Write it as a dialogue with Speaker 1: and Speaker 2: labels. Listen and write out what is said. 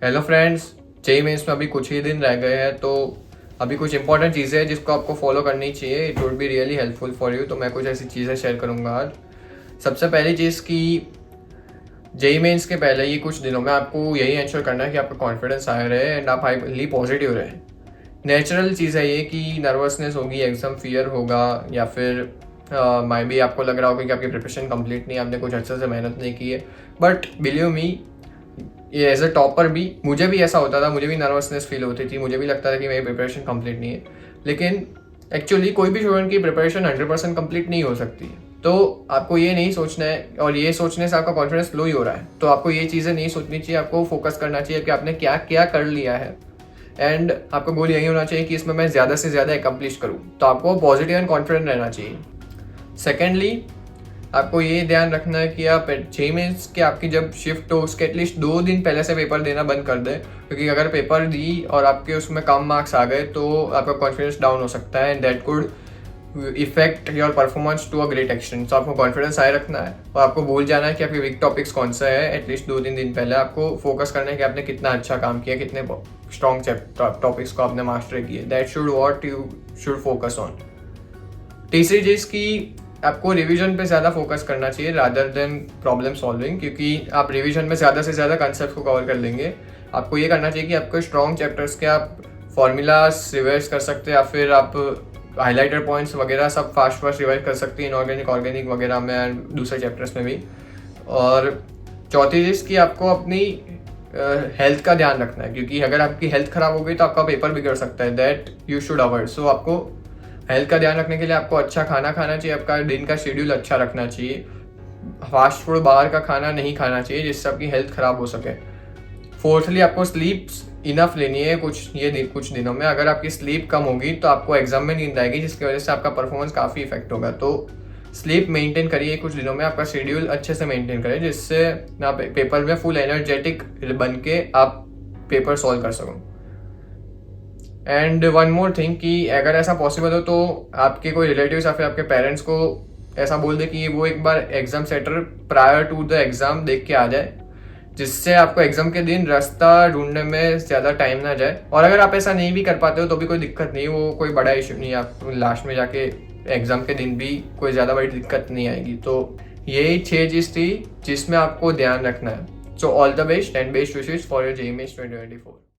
Speaker 1: Hello friends, JEE mains में अभी कुछ ही दिन रह गए हैं, तो अभी कुछ इंपॉर्टेंट चीज़ें हैं जिसको आपको फॉलो करनी चाहिए। It would be really helpful for you. तो मैं कुछ ऐसी चीज़ें शेयर करूंगा आज। सबसे पहली चीज़ कि जेईई मेंस के पहले ही कुछ दिनों में आपको यही इंश्योर करना है कि आपका कॉन्फिडेंस हाई रहे एंड आप हाईली पॉजिटिव रहे। नेचुरल चीज़ है ये कि नर्वसनेस होगी, एग्जाम फियर होगा, या फिर माई भी आपको लग रहा होगा कि आपकी प्रिपरेशन कंप्लीट नहीं है, आपने कुछ अच्छे से मेहनत नहीं की है। बट बिलीव मी, ये एज अ टॉपर भी मुझे भी ऐसा होता था, मुझे भी नर्वसनेस फील होती थी, मुझे भी लगता था कि मेरी प्रिपरेशन कंप्लीट नहीं है। लेकिन एक्चुअली कोई भी स्टूडेंट की प्रिपरेशन 100% कंप्लीट नहीं हो सकती। तो आपको ये नहीं सोचना है, और ये सोचने से आपका कॉन्फिडेंस लो ही हो रहा है। तो आपको ये चीज़ें नहीं सोचनी चाहिए, आपको फोकस करना चाहिए कि आपने क्या क्या कर लिया है। एंड आपका गोल यही होना चाहिए कि इसमें मैं ज़्यादा से ज़्यादा एकम्प्लिश करूँ। तो आपको पॉजिटिव एंड कॉन्फिडेंट रहना चाहिए। सेकेंडली, आपको ये ध्यान रखना है कि आप जेईई मेंस के आपकी जब शिफ्ट हो उसके एटलीस्ट 2 दिन पहले से पेपर देना बंद कर दें, क्योंकि अगर पेपर दी और आपके उसमें कम मार्क्स आ गए तो आपका कॉन्फिडेंस डाउन हो सकता है and that could affect your performance to a great extent. तो आपको कॉन्फिडेंस हाई रखना है और आपको भूल जाना है कि आपके वीक टॉपिक्स कौन सा है। एटलीस्ट 2-3 दिन पहले आपको फोकस करना है कि आपने कितना अच्छा काम किया, कितने स्ट्रॉन्ग टॉपिक्स को आपने मास्टर किए। That should what you should focus on. तीसरी चीज़ की आपको रिवीजन पे ज़्यादा फोकस करना चाहिए रादर देन प्रॉब्लम सॉल्विंग, क्योंकि आप रिवीजन में ज़्यादा से ज़्यादा कंसेप्ट को कवर कर लेंगे। आपको ये करना चाहिए कि आपको स्ट्रॉन्ग चैप्टर्स के आप फॉर्मूलाज रिवाइज कर सकते हैं, या फिर आप हाईलाइटर पॉइंट्स वगैरह सब फास्ट रिवाइज कर सकते हैं, इनऑर्गेनिक ऑर्गेनिक वगैरह में, दूसरे चैप्टर्स में भी। और चौथी चीज़ कि आपको अपनी हेल्थ का ध्यान रखना है, क्योंकि अगर आपकी हेल्थ खराब हो गई तो आपका पेपर बिगड़ सकता है। That you should avoid. So आपको हेल्थ का ध्यान रखने के लिए आपको अच्छा खाना खाना चाहिए, आपका दिन का शेड्यूल अच्छा रखना चाहिए, फास्ट फूड बाहर का खाना नहीं खाना चाहिए जिससे आपकी हेल्थ खराब हो सके। फोर्थली, आपको स्लीप इनफ लेनी है कुछ दिनों में। अगर आपकी स्लीप कम होगी तो आपको एग्जाम में नींद आएगी, जिसकी वजह से आपका परफॉर्मेंस काफ़ी इफेक्ट होगा। तो स्लीप मेंटेन करिए कुछ दिनों में, आपका शेड्यूल अच्छे से मेंटेन करें, जिससे आप पेपर में फुल एनर्जेटिक बन के आप पेपर सॉल्व कर सको। एंड वन मोर थिंग कि अगर ऐसा पॉसिबल हो तो आपके कोई रिलेटिव्स या फिर आपके पेरेंट्स को ऐसा बोल दे कि वो एक बार exam centre prior to the exam देख के आ जाए, जिससे आपको एग्जाम के दिन रास्ता ढूंढने में ज़्यादा टाइम ना जाए। और अगर आप ऐसा नहीं भी कर पाते हो तो भी कोई दिक्कत नहीं, वो कोई बड़ा इशू नहीं है। आप लास्ट में जाके एग्जाम के दिन भी कोई ज़्यादा बड़ी दिक्कत नहीं आएगी। तो यही 6 चीज़ थी जिसमें आपको ध्यान रखना है। So all the best and best wishes for your JEE mains 2024।